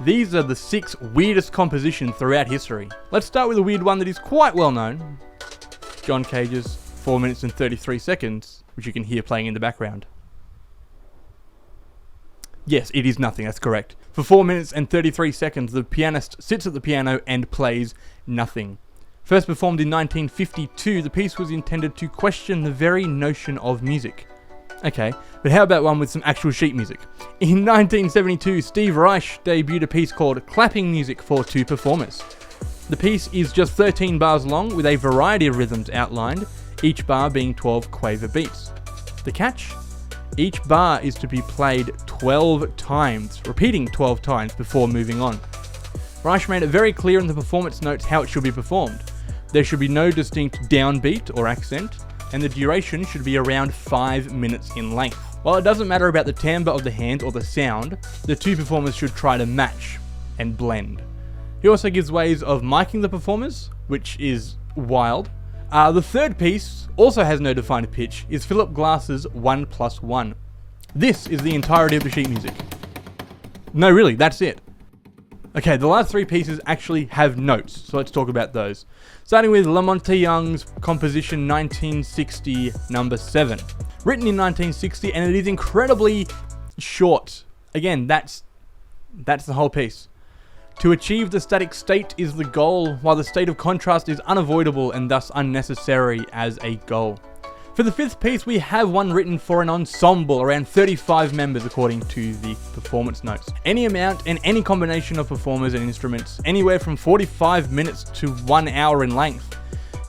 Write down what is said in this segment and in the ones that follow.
these are the 6 weirdest compositions throughout history. Let's start with a weird one that is quite well known. John Cage's 4 minutes and 33 seconds, which you can hear playing in the background. Yes, it is nothing, that's correct. For 4 minutes and 33 seconds, the pianist sits at the piano and plays nothing. First performed in 1952, the piece was intended to question the very notion of music. Okay, but how about one with some actual sheet music? In 1972, Steve Reich debuted a piece called Clapping Music for 2 performers. The piece is just 13 bars long with a variety of rhythms outlined, each bar being 12 quaver beats. The catch? Each bar is to be played 12 times, repeating 12 times before moving on. Reich made it very clear in the performance notes how it should be performed. There should be no distinct downbeat or accent, and the duration should be around 5 minutes in length. While it doesn't matter about the timbre of the hand or the sound, the 2 performers should try to match and blend. He also gives ways of miking the performers, which is wild. The third piece also has no defined pitch, is Philip Glass's 1+1. This is the entirety of the sheet music. No, really, that's it. Okay, the last 3 pieces actually have notes, so let's talk about those. Starting with Lamonte Young's composition 1960 number 7. Written in 1960, and it is incredibly short. Again, that's the whole piece. To achieve the static state is the goal, while the state of contrast is unavoidable and thus unnecessary as a goal. For the 5th piece, we have one written for an ensemble, around 35 members according to the performance notes. Any amount and any combination of performers and instruments, anywhere from 45 minutes to 1 hour in length.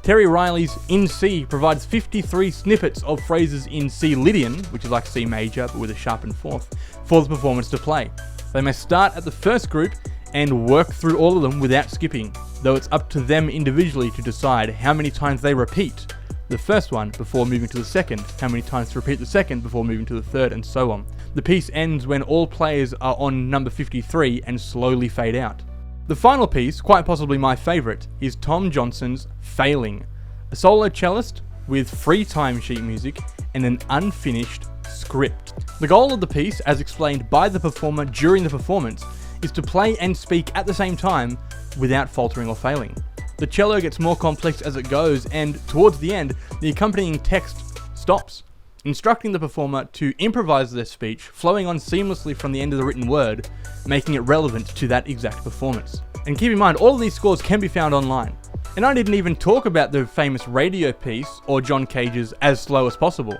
Terry Riley's In C provides 53 snippets of phrases in C Lydian, which is like C major but with a sharpened 4th, for the performance to play. They may start at the first group and work through all of them without skipping, though it's up to them individually to decide how many times they repeat the first one before moving to the second, how many times to repeat the second before moving to the third, and so on. The piece ends when all players are on number 53 and slowly fade out. The final piece, quite possibly my favourite, is Tom Johnson's Failing, a solo cellist with free time sheet music and an unfinished script. The goal of the piece, as explained by the performer during the performance, is to play and speak at the same time without faltering or failing. The cello gets more complex as it goes, and towards the end, the accompanying text stops, instructing the performer to improvise their speech, flowing on seamlessly from the end of the written word, making it relevant to that exact performance. And keep in mind, all of these scores can be found online. And I didn't even talk about the famous radio piece, or John Cage's As Slow as Possible.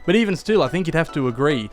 But even still, I think you'd have to agree,